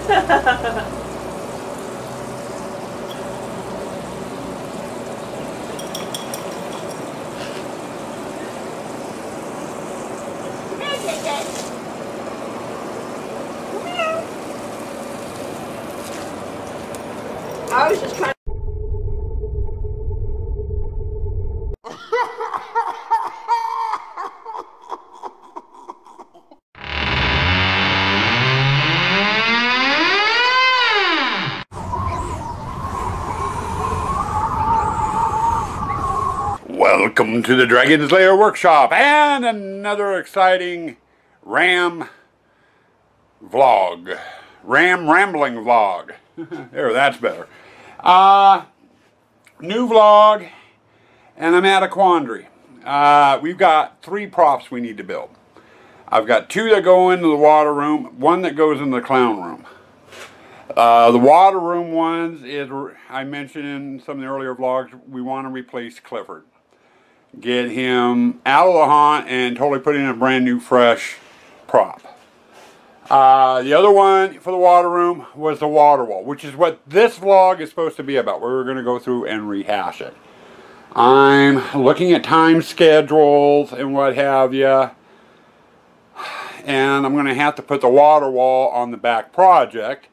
I was just trying. Welcome to the Dragon's Lair Workshop and another exciting Ram vlog. Ram rambling vlog. There, that's better. New vlog, and I'm at a quandary. We've got 3 props we need to build. I've got 2 that go into the water room, 1 that goes into the clown room. The water room ones is, I mentioned in some of the earlier vlogs, we want to replace Clifford. Get him out of the haunt and totally put in a brand new fresh prop. The other one for the water room was the water wall, which is what this vlog is supposed to be about. We're going to go through and rehash it. I'm looking at time schedules and what have you, and I'm going to have to put the water wall on the back project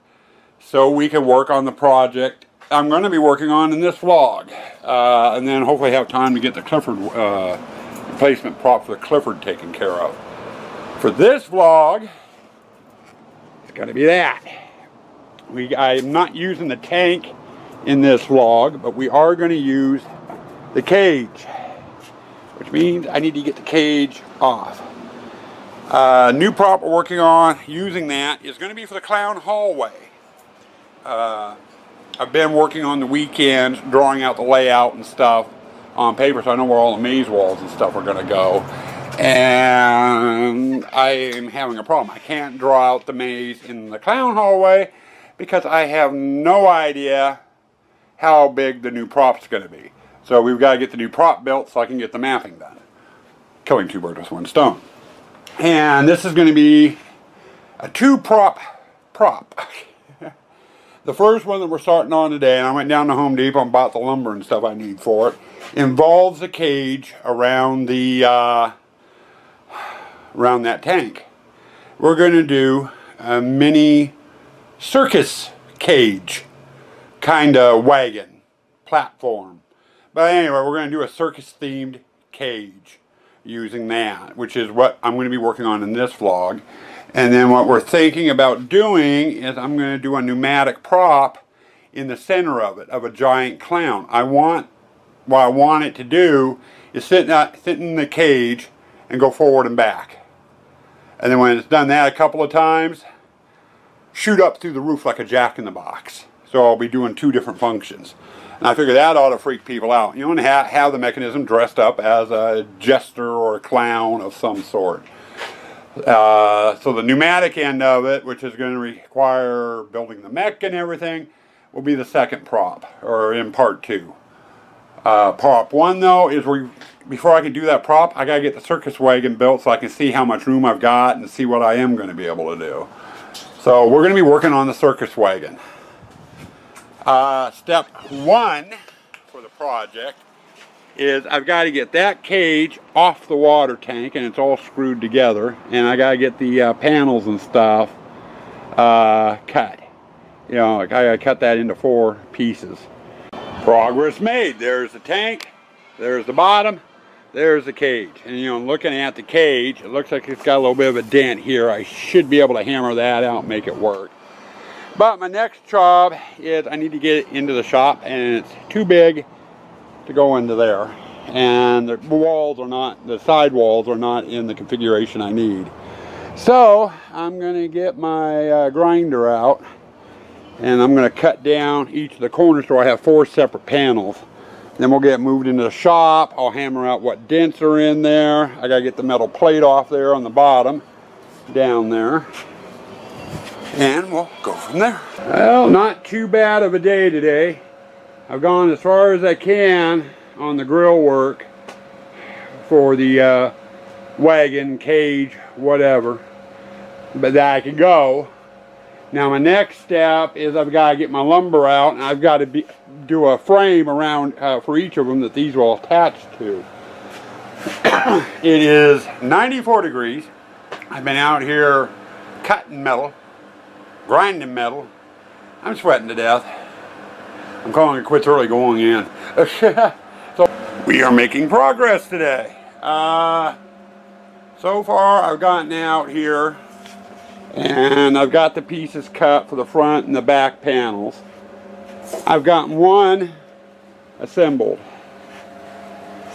so we can work on the project I'm going to be working on in this vlog, and then hopefully have time to get the Clifford replacement prop for the Clifford taken care of. For this vlog, it's going to be that. I'm not using the tank in this vlog, but we are going to use the cage, which means I need to get the cage off. New prop we're working on using that is going to be for the clown hallway. I've been working on the weekends, drawing out the layout and stuff on paper, so I know where all the maze walls and stuff are going to go. And I am having a problem. I can't draw out the maze in the clown hallway because I have no idea how big the new prop's going to be. So we've got to get the new prop built so I can get the mapping done. Killing 2 birds with 1 stone. And this is going to be a 2-prop prop. The first one that we're starting on today, and I went down to Home Depot and bought the lumber and stuff I need for it, involves a cage around the around that tank. We're going to do a mini circus cage kind of wagon platform. But anyway, we're going to do a circus themed cage using that, which is what I'm going to be working on in this vlog. And then what we're thinking about doing is I'm going to do a pneumatic prop in the center of it, of a giant clown. What I want it to do is sit in the cage and go forward and back. And then when it's done that a couple of times, shoot up through the roof like a jack-in-the-box. So I'll be doing 2 different functions. And I figure that ought to freak people out. You want to have the mechanism dressed up as a jester or a clown of some sort. So the pneumatic end of it, which is going to require building the mech and everything, will be the second prop, or in part 2. Prop 1 though is before I can do that prop, I got to get the circus wagon built so I can see how much room I've got and see what I am going to be able to do. So we're going to be working on the circus wagon. Step 1 for the project is I've got to get that cage off the water tank, and it's all screwed together, and I got to get the panels and stuff cut. You know, I got to cut that into 4 pieces. Progress made. There's the tank, there's the bottom, there's the cage. And you know, looking at the cage, it looks like it's got a little bit of a dent here. I should be able to hammer that out and make it work. But my next job is I need to get it into the shop, and it's too big to go into there, and the walls are not, the side walls are not in the configuration I need. So I'm going to get my grinder out, and I'm going to cut down each of the corners so I have 4 separate panels. Then we'll get moved into the shop. I'll hammer out what dents are in there. I got to get the metal plate off there on the bottom down there, and we'll go from there. Well, not too bad of a day today. I've gone as far as I can on the grill work for the wagon, cage, whatever, but that I can go. Now my next step is I've got to get my lumber out, and I've got to do a frame around for each of them that these will attach to. It is 94 degrees. I've been out here cutting metal, grinding metal. I'm sweating to death. I'm calling it quits early going in. So we are making progress today. So far I've gotten out here and I've got the pieces cut for the front and the back panels. I've gotten one assembled.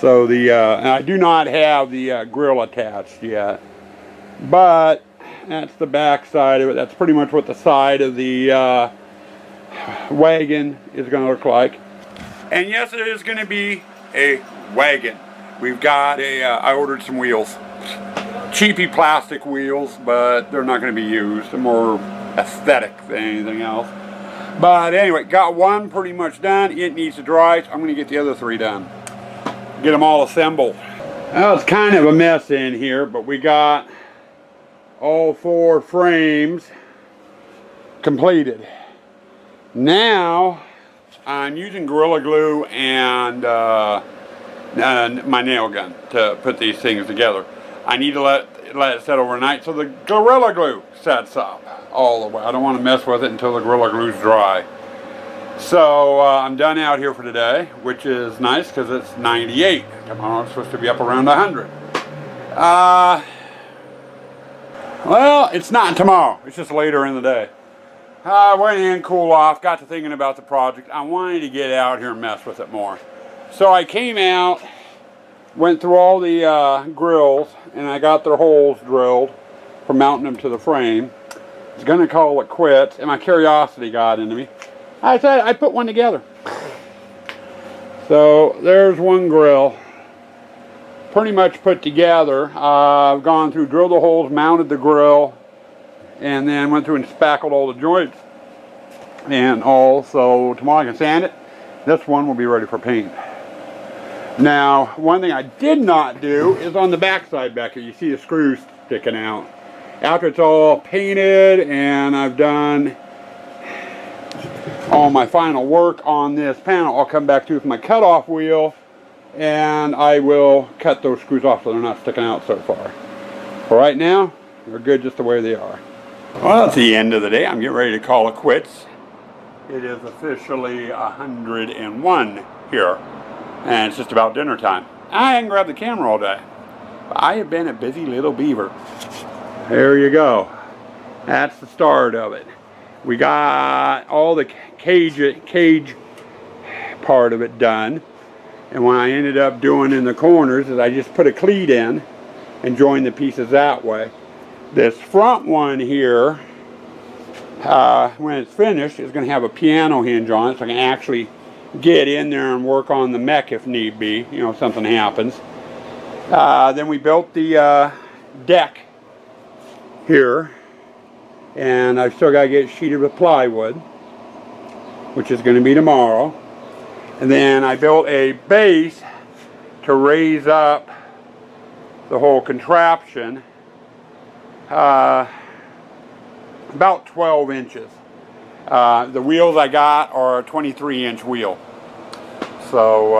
So and I do not have the grill attached yet, but that's the back side of it. That's pretty much what the side of the wagon is going to look like. And yes, it is going to be a wagon. We've got I ordered some wheels. Cheapy plastic wheels, but they're not going to be used. They're more aesthetic than anything else. But anyway, got one pretty much done. It needs to dry, so I'm going to get the other 3 done. Get them all assembled. Well, it's kind of a mess in here, but we got all 4 frames completed. Now I'm using Gorilla Glue and my nail gun to put these things together. I need to let it set overnight so the Gorilla Glue sets up all the way. I don't want to mess with it until the Gorilla Glue's dry. So I'm done out here for today, which is nice because it's 98. Tomorrow it's supposed to be up around 100. Well, it's not tomorrow. It's just later in the day. I went in, cooled off, got to thinking about the project. I wanted to get out here and mess with it more. So I came out, went through all the grills, and I got their holes drilled for mounting them to the frame. I was going to call it quits, and my curiosity got into me. I said I'd put one together. So there's one grill. Pretty much put together. I've gone through, drilled the holes, mounted the grill, and then went through and spackled all the joints and all. So tomorrow I can sand it. This one will be ready for paint. Now, one thing I did not do is on the back side back here. You see the screws sticking out. After it's all painted and I've done all my final work on this panel, I'll come back to with my cutoff wheel and I will cut those screws off so they're not sticking out so far. For right now, they're good just the way they are. Well, it's the end of the day. I'm getting ready to call it quits. It is officially 101 here, and it's just about dinner time. I hadn't grabbed the camera all day. I have been a busy little beaver. There you go. That's the start of it. We got all the cage part of it done, and what I ended up doing in the corners is I just put a cleat in and joined the pieces that way. This front one here, when it's finished, is going to have a piano hinge on it, so I can actually get in there and work on the mech if need be, you know, if something happens. Then we built the deck here, and I've still got to get it sheeted with plywood, which is going to be tomorrow. And then I built a base to raise up the whole contraption about 12 inches. The wheels I got are a 23-inch wheel. So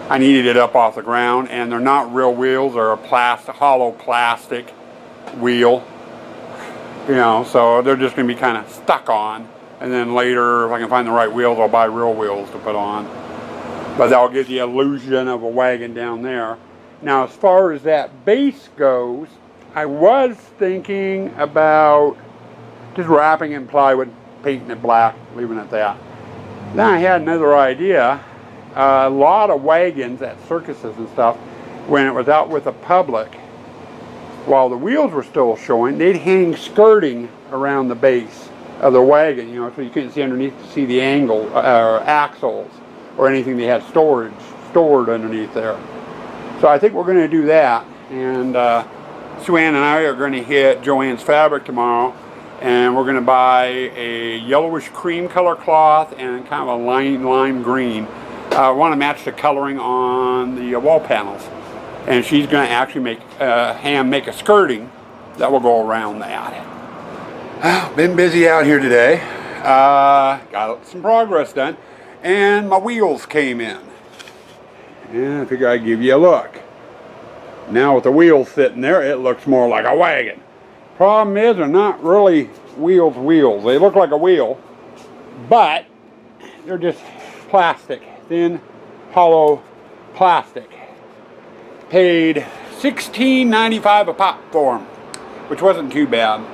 I needed it up off the ground, and they're not real wheels, they're a hollow plastic wheel. You know, so they're just going to be kind of stuck on. And then later, if I can find the right wheels, I'll buy real wheels to put on. But that'll give the illusion of a wagon down there. Now, as far as that base goes, I was thinking about just wrapping it in plywood, painting it black, leaving it at that. Then I had another idea. A lot of wagons at circuses and stuff, when it was out with the public, while the wheels were still showing, they'd hang skirting around the base of the wagon, you know, so you couldn't see underneath to see the angle or axles or anything they had stored underneath there. So I think we're going to do that, and Sue Ann and I are going to hit Joann's Fabric tomorrow, and we're going to buy a yellowish cream color cloth and kind of a lime green. I want to match the coloring on the wall panels, and she's going to actually make a skirting that will go around that. Been busy out here today. Got some progress done, and my wheels came in. And I figure I'd give you a look. Now with the wheels sitting there, it looks more like a wagon. Problem is, they're not really wheels. They look like a wheel, but they're just plastic, thin, hollow plastic. Paid $16.95 a pop for them, which wasn't too bad.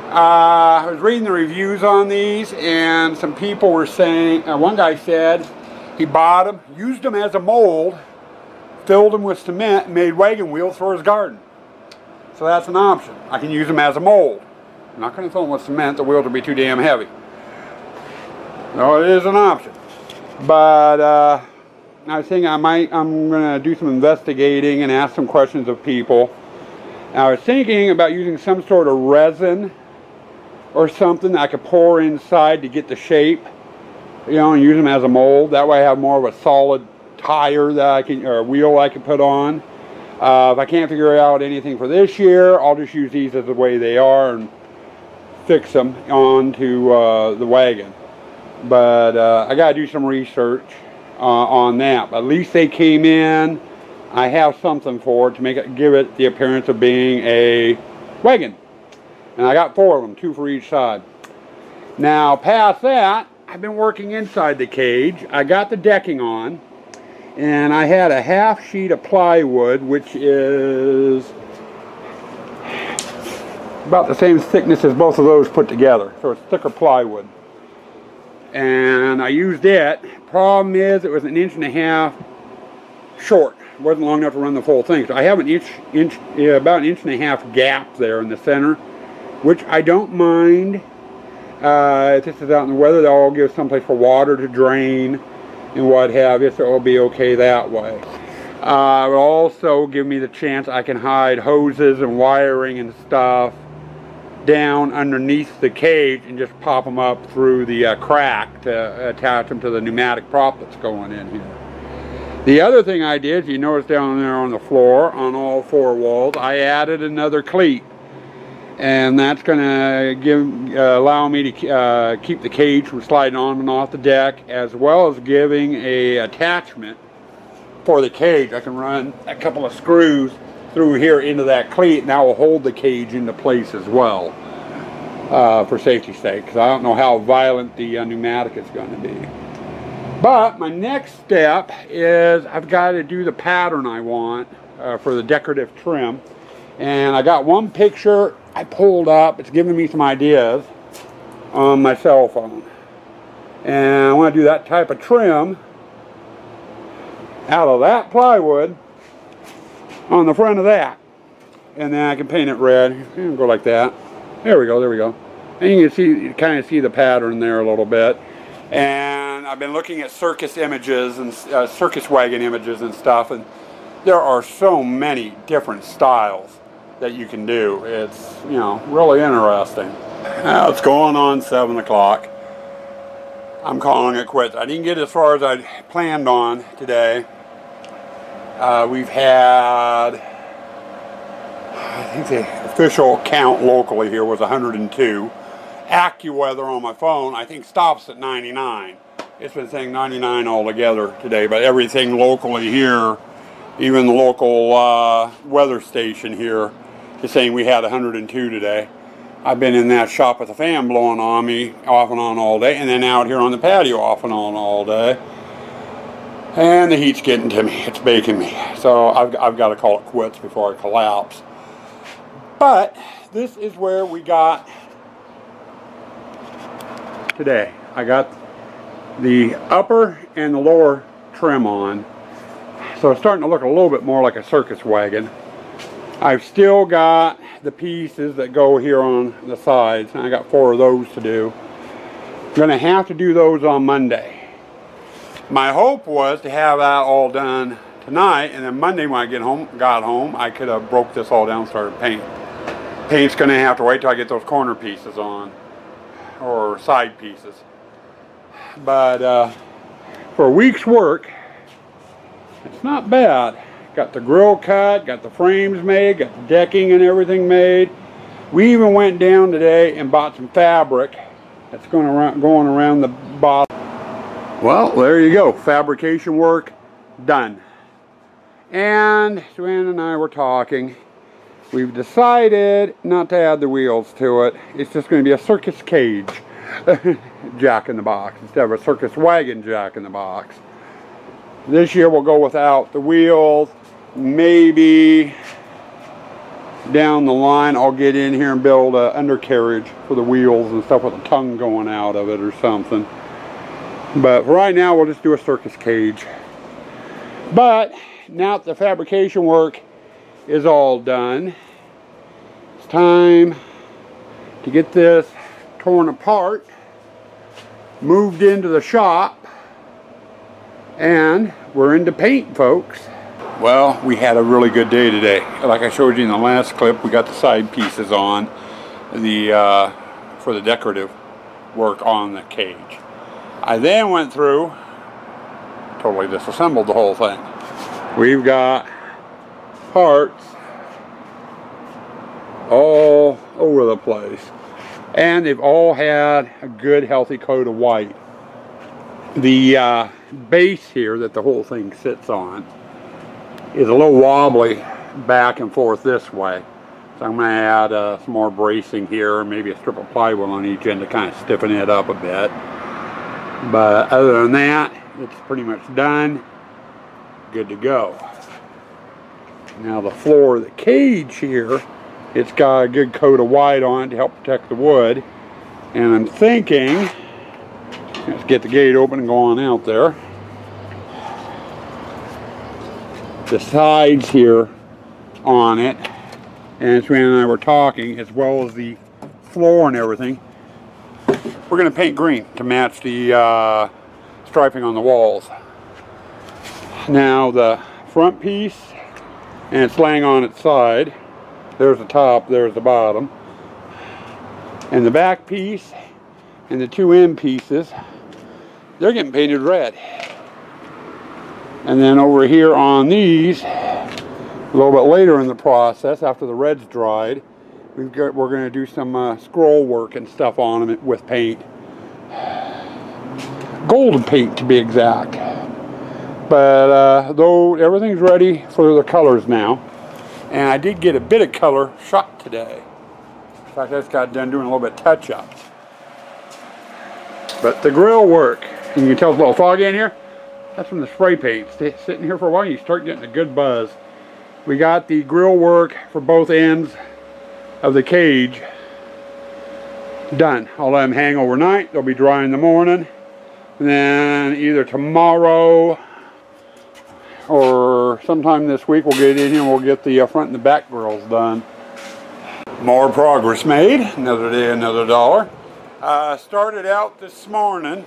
I was reading the reviews on these, and some people were saying, one guy said he bought them, used them as a mold, filled them with cement, and made wagon wheels for his garden. So that's an option. I can use them as a mold. I'm not going to fill them with cement, the wheels will be too damn heavy. So it is an option. But I think I'm going to do some investigating and ask some questions of people. I was thinking about using some sort of resin or something that I could pour inside to get the shape, you know, and use them as a mold. That way I have more of a solid tire that I can, or wheel I can put on. If I can't figure out anything for this year, I'll just use these as the way they are and fix them onto the wagon. But I got to do some research on that. But at least they came in. I have something for it to make it, give it the appearance of being a wagon. And I got 4 of them, 2 for each side. Now, past that, I've been working inside the cage. I got the decking on, and I had a half sheet of plywood, which is about the same thickness as both of those put together. So it's thicker plywood. And I used it. Problem is, it was an 1.5 inches short. It wasn't long enough to run the full thing. So I have about an 1.5 inch gap there in the center, which I don't mind. If this is out in the weather, they'll give someplace for water to drain and what have you, so it'll be okay that way. It will also give me the chance I can hide hoses and wiring and stuff down underneath the cage and just pop them up through the crack to attach them to the pneumatic prop that's going in here. The other thing I did, you notice down there on the floor, on all 4 walls, I added another cleat. And that's going to allow me to keep the cage from sliding on and off the deck, as well as giving a attachment for the cage. I can run a couple of screws through here into that cleat, and that will hold the cage into place as well, for safety's sake, because I don't know how violent the pneumatic is going to be. But my next step is I've got to do the pattern I want for the decorative trim. And I got one picture I pulled up. It's giving me some ideas on my cell phone. And I want to do that type of trim out of that plywood on the front of that. And then I can paint it red. And go like that. There we go, there we go. And you can see, you kind of see the pattern there a little bit. And I've been looking at circus images and circus wagon images and stuff. And there are so many different styles that you can do. It's, you know, really interesting. Now it's going on 7 o'clock. I'm calling it quits. I didn't get as far as I planned on today. We've had, I think the official count locally here was 102. AccuWeather on my phone, I think, stops at 99. It's been saying 99 altogether today, but everything locally here, even the local weather station here, is saying we had 102 today. I've been in that shop with the fan blowing on me off and on all day, and then out here on the patio off and on all day. And the heat's getting to me. It's baking me. So I've got to call it quits before I collapse. But this is where we got today. I got the upper and the lower trim on. So it's starting to look a little bit more like a circus wagon. I've still got the pieces that go here on the sides, and I got 4 of those to do. I'm going to have to do those on Monday. My hope was to have that all done tonight, and then Monday when I got home, I could have broke this all down and started painting. Paint's going to have to wait till I get those corner pieces on, or side pieces. But for a week's work, it's not bad. Got the grill cut, got the frames made, got the decking and everything made. We even went down today and bought some fabric that's going around the bottom. Well, there you go. Fabrication work done. And Joanne and I were talking. We've decided not to add the wheels to it. It's just going to be a Circus Cage Jack in the Box instead of a Circus Wagon Jack in the Box. This year we'll go without the wheels. Maybe down the line I'll get in here and build an undercarriage for the wheels and stuff with a tongue going out of it or something. But for right now we'll just do a Circus Cage. But now that the fabrication work is all done, it's time to get this torn apart, moved into the shop, and we're into paint, folks. Well, we had a really good day today. Like I showed you in the last clip, we got the side pieces on for the decorative work on the cage. I then went through, totally disassembled the whole thing. We've got parts all over the place, and they've all had a good healthy coat of white. The base here that the whole thing sits on is a little wobbly back and forth this way, so I'm going to add some more bracing here, maybe a strip of plywood on each end to kind of stiffen it up a bit. But other than that, it's pretty much done, good to go. Now the floor of the cage here, it's got a good coat of white on it to help protect the wood. And I'm thinking, let's get the gate open and go on out there. The sides here on it, and Joanne and I were talking, as well as the floor and everything, we're going to paint green to match the striping on the walls. Now the front piece, and it's laying on its side. There's the top, there's the bottom. And the back piece and the two end pieces, they're getting painted red. And then over here on these, a little bit later in the process, after the red's dried, we're going to do some scroll work and stuff on them with paint. Golden paint to be exact. But though everything's ready for the colors now, and I did get a bit of color shot today. In fact, I just got done doing a little bit of touch-ups. But the grill work, and you can tell it's a little foggy in here. That's from the spray paint. Sitting here for a while, you start getting a good buzz. We got the grill work for both ends of the cage done. I'll let them hang overnight. They'll be dry in the morning. And then either tomorrow or sometime this week we'll get in here and we'll get the front and the back grills done. More progress made. Another day, another dollar. Started out this morning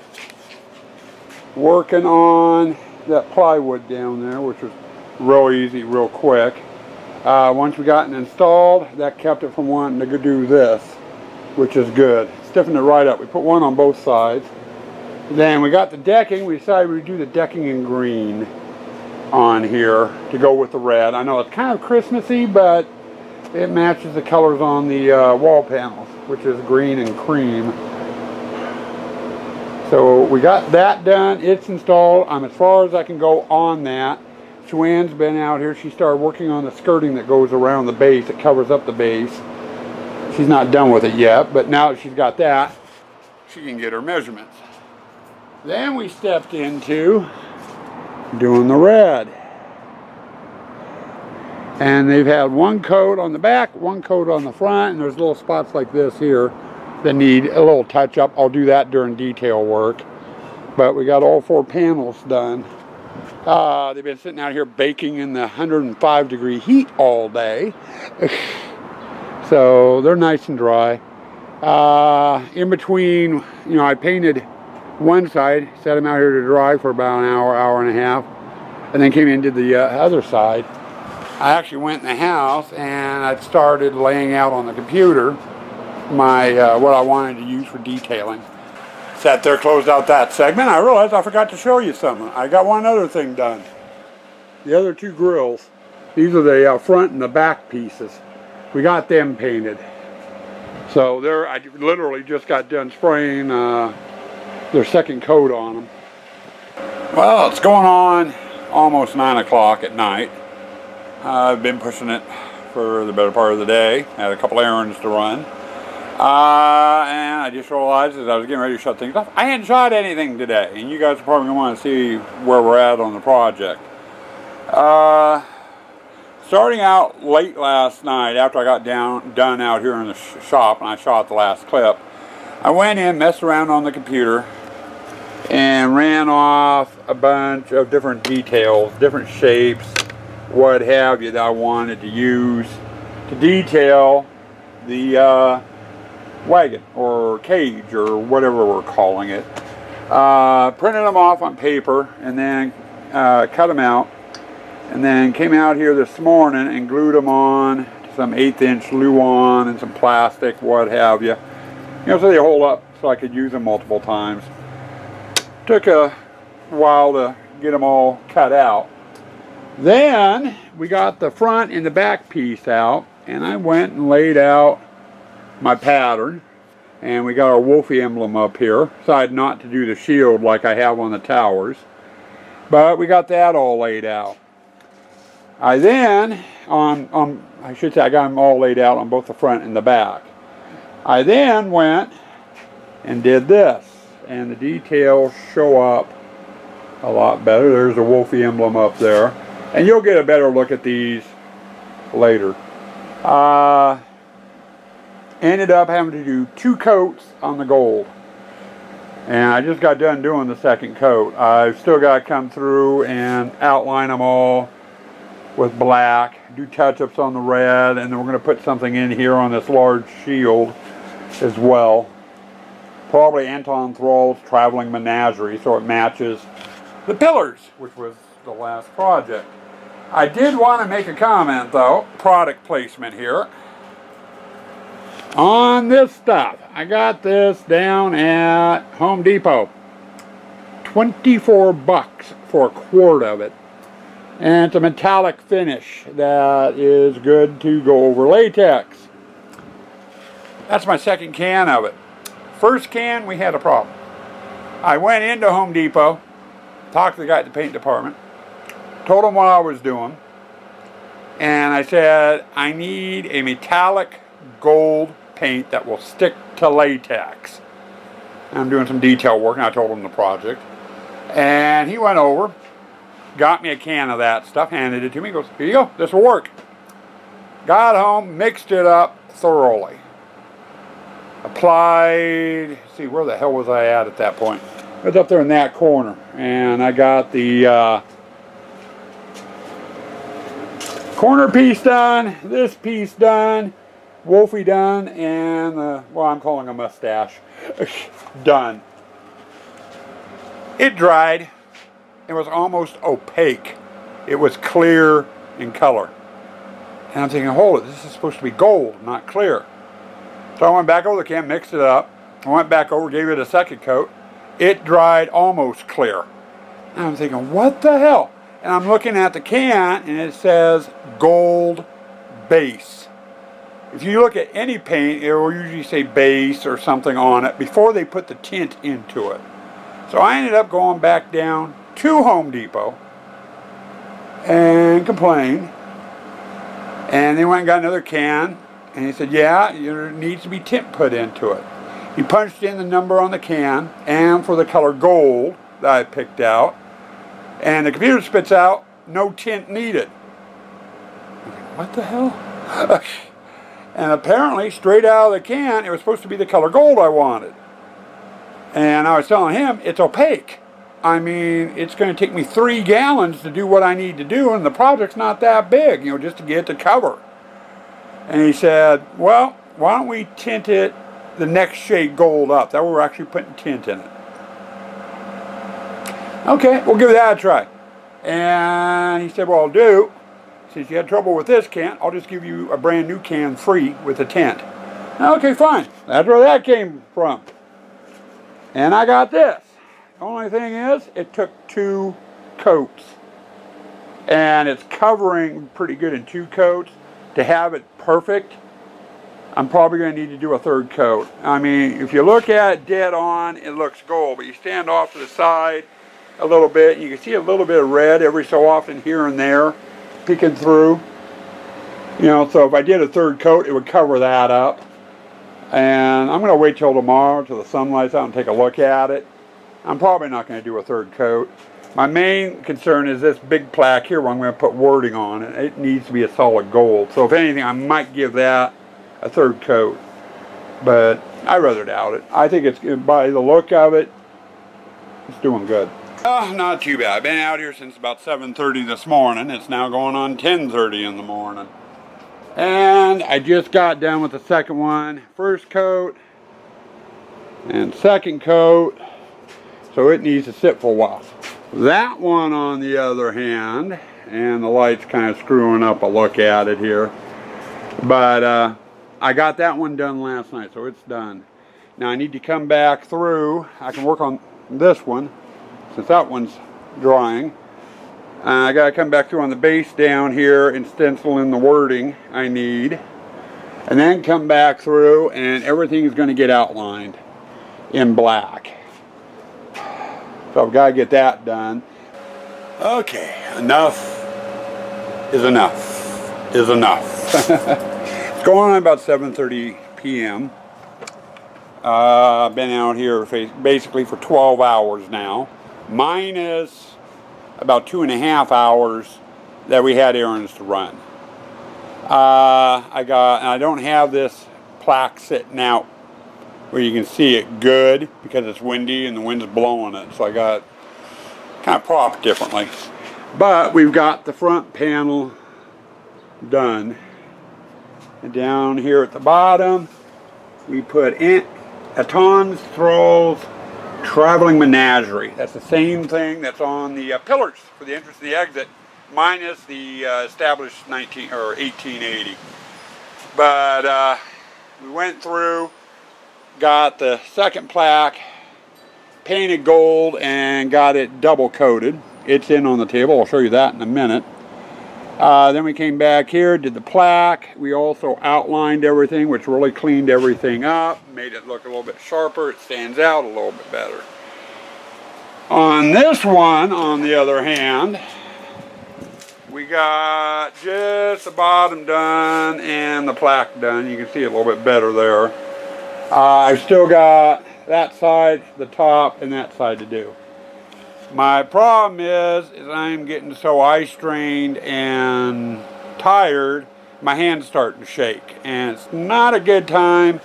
working on that plywood down there, which was real easy, real quick. Once we got it installed, that kept it from wanting to do this, which is good. Stiffened it right up. We put one on both sides. Then we got the decking. We decided we'd do the decking in green on here to go with the red. I know it's kind of Christmassy, but it matches the colors on the wall panels, which is green and cream. So we got that done. It's installed. I'm as far as I can go on that. Joanne's been out here. She started working on the skirting that goes around the base. It covers up the base. She's not done with it yet, but now that she's got that, she can get her measurements. Then we stepped into doing the red. And they've had one coat on the back, one coat on the front, and there's little spots like this here that need a little touch up. I'll do that during detail work. But we got all 4 panels done. They've been sitting out here baking in the 105-degree heat all day. So they're nice and dry. In between, you know, I painted one side, set them out here to dry for about an hour, hour and a half, and then came in and did the other side. I actually went in the house and I started laying out on the computer my what I wanted to use for detailing. Sat there, closed out that segment. I realized I forgot to show you something. I got one other thing done. The other 2 grills, these are the front and the back pieces. We got them painted. So there, I literally just got done spraying their second coat on them. Well, it's going on almost 9 o'clock at night. I've been pushing it for the better part of the day. Had a couple errands to run. And I just realized as I was getting ready to shut things off, I hadn't shot anything today. And you guys are probably going to want to see where we're at on the project. Starting out late last night, after I got done out here in the shop and I shot the last clip, I went in, messed around on the computer, and ran off a bunch of different details, different shapes, what have you, that I wanted to use to detail the wagon or cage or whatever we're calling it. Printed them off on paper and then cut them out, and then came out here this morning and glued them on to some 1/8" Luan and some plastic, what have you. You know, so they hold up so I could use them multiple times. Took a while to get them all cut out. Then we got the front and the back piece out, and I went and laid out my pattern, and we got our Wolfie emblem up here. Decided not to do the shield like I have on the towers, but we got that all laid out. I then, I should say I got them all laid out on both the front and the back. I then went and did this, and the details show up a lot better. There's a Wolfie emblem up there, and you'll get a better look at these later. Ended up having to do 2 coats on the gold, and I just got done doing the second coat. I've still got to come through and outline them all with black, do touch-ups on the red, and then we're going to put something in here on this large shield as well. Probably Anton Thrall's Traveling Menagerie, so it matches the pillars, which was the last project. I did want to make a comment though, product placement here, on this stuff. I got this down at Home Depot. 24 bucks for a quart of it. And it's a metallic finish that is good to go over latex. That's my second can of it. First can, we had a problem. I went into Home Depot, talked to the guy at the paint department, told him what I was doing, and I said, I need a metallic gold paint that will stick to latex. I'm doing some detail work, and I told him the project. And he went over, got me a can of that stuff, handed it to me, goes, here you go, this will work. Got home, mixed it up thoroughly. Applied, let's see, where the hell was I at that point? I was up there in that corner, and I got the corner piece done, this piece done, Wolfie done, and well, I'm calling a mustache done. It dried. It was almost opaque. It was clear in color. And I'm thinking, hold it, this is supposed to be gold, not clear. So I went back over the can, mixed it up. I went back over, gave it a second coat. It dried almost clear. And I'm thinking, what the hell? And I'm looking at the can, and it says gold base. If you look at any paint, it will usually say base or something on it before they put the tint into it. So I ended up going back down to Home Depot and complained. And they went and got another can, and he said, yeah, there needs to be tint put into it. He punched in the number on the can and for the color gold that I picked out, and the computer spits out no tint needed. I'm like, what the hell? And apparently straight out of the can it was supposed to be the color gold I wanted. And I was telling him it's opaque. I mean, it's going to take me 3 gallons to do what I need to do, and the project's not that big, you know, just to get the cover. And he said, well, why don't we tint it the next shade gold up? That way we're actually putting tint in it. Okay, we'll give that a try. And he said, well, I'll do. Since you had trouble with this can, I'll just give you a brand new can free with the tint. Okay, fine. That's where that came from. And I got this. The only thing is, it took 2 coats. And it's covering pretty good in 2 coats. To have it perfect, I'm probably going to need to do a third coat. I mean, if you look at it dead on, it looks gold, but you stand off to the side a little bit, and you can see a little bit of red every so often here and there peeking through. You know, so if I did a third coat, it would cover that up. And I'm going to wait till tomorrow, till the sun lights out, and take a look at it. I'm probably not going to do a third coat. My main concern is this big plaque here where I'm going to put wording on it. It needs to be a solid gold. So if anything, I might give that a third coat. But I rather doubt it. I think it's, by the look of it, it's doing good. Oh, not too bad. I've been out here since about 7:30 this morning. It's now going on 10:30 in the morning. And I just got done with the second one. First coat and second coat. So it needs to sit for a while. That one, on the other hand, and the light's kind of screwing up a look at it here, but I got that one done last night, so it's done. Now I need to come back through. I can work on this one since that one's drying. I got to come back through on the base down here and stencil in the wording I need, and then come back through, and everything is going to get outlined in black. So I've got to get that done. Okay, enough is enough is enough. It's going on about 7:30 p.m. I've been out here basically for 12 hours now, minus about 2.5 hours that we had errands to run. I don't have this plaque sitting out where you can see it good because it's windy and the wind's blowing it, so I got kind of propped differently. But we've got the front panel done, and down here at the bottom we put in Aton's Thrall's Traveling Menagerie. That's the same thing that's on the pillars for the entrance and the exit, minus the established 1880. But we went through, got the second plaque painted gold, and got it double coated. It's in on the table. I'll show you that in a minute. Then we came back here, did the plaque. We also outlined everything, which really cleaned everything up, made it look a little bit sharper. It stands out a little bit better. On this one, on the other hand, we got just the bottom done and the plaque done. You can see it a little bit better there. I've still got that side, the top, and that side to do. My problem is I'm getting so eye strained and tired, my hand's starting to shake. And it's not a good time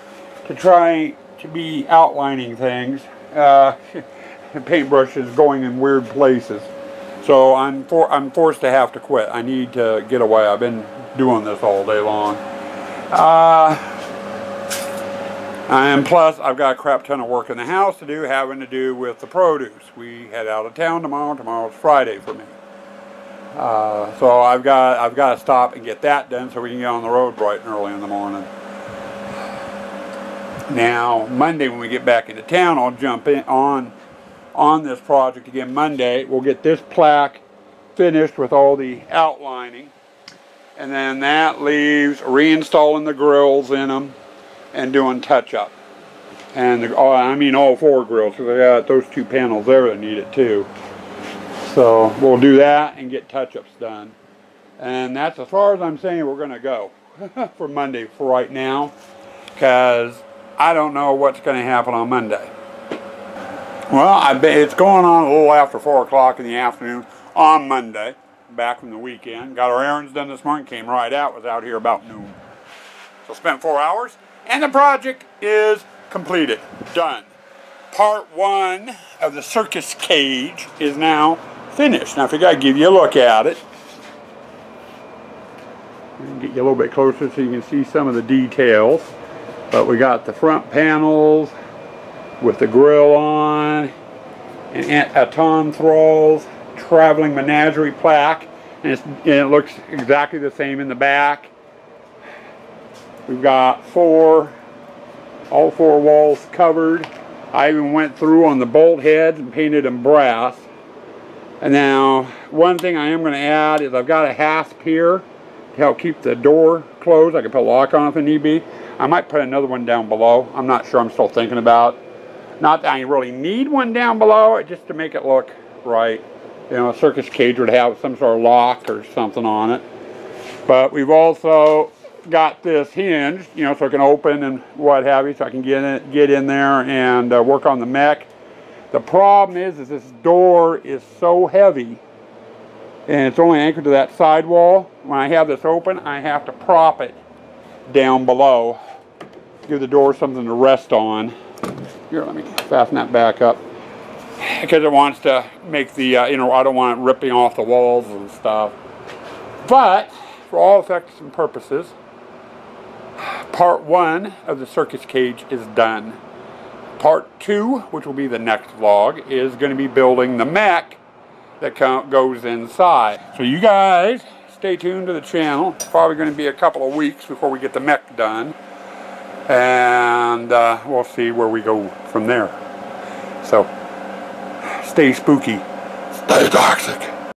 to try to be outlining things. The paintbrush is going in weird places. So I'm forced to have to quit. I need to get away. I've been doing this all day long. And plus, I've got a crap ton of work in the house to do, having to do with the produce. We head out of town tomorrow. Tomorrow's Friday for me. So I've got to stop and get that done so we can get on the road bright and early in the morning. Now, Monday when we get back into town, I'll jump in on this project again Monday. We'll get this plaque finished with all the outlining. And then that leaves reinstalling the grills in them and doing touch-up. And I mean all 4 grills, because I got those 2 panels there that need it too. So we'll do that and get touch-ups done. And that's as far as I'm saying we're going to go for Monday for right now, because I don't know what's going to happen on Monday. Well, I bet it's going on a little after 4 o'clock in the afternoon on Monday, back from the weekend. Got our errands done this morning, came right out, was out here about noon. So spent 4 hours. And the project is completed, done. Part 1 of the circus cage is now finished. Now I figured I'd give you a look at it. Get you a little bit closer so you can see some of the details. But we got the front panels with the grill on, and Aton Thrall's Traveling Menagerie plaque, and it looks exactly the same in the back. We've got all 4 walls covered. I even went through on the bolt heads and painted them brass. And now, one thing I am going to add is I've got a hasp here to help keep the door closed. I can put a lock on if it need be. I might put another one down below. I'm not sure. I'm still thinking about. Not that I really need one down below, just to make it look right. You know, a circus cage would have some sort of lock or something on it. But we've also got this hinge, you know, so it can open and what have you, so I can get in there and work on the mech. The problem is this door is so heavy, and it's only anchored to that sidewall. When I have this open, I have to prop it down below, give the door something to rest on. Here, let me fasten that back up, because it wants to make the, you know, I don't want it ripping off the walls and stuff. But, for all effects and purposes, part 1 of the circus cage is done. Part 2, which will be the next vlog, is going to be building the mech that goes inside. So you guys, stay tuned to the channel. It's probably going to be a couple of weeks before we get the mech done. And we'll see where we go from there. So, stay spooky, stay toxic.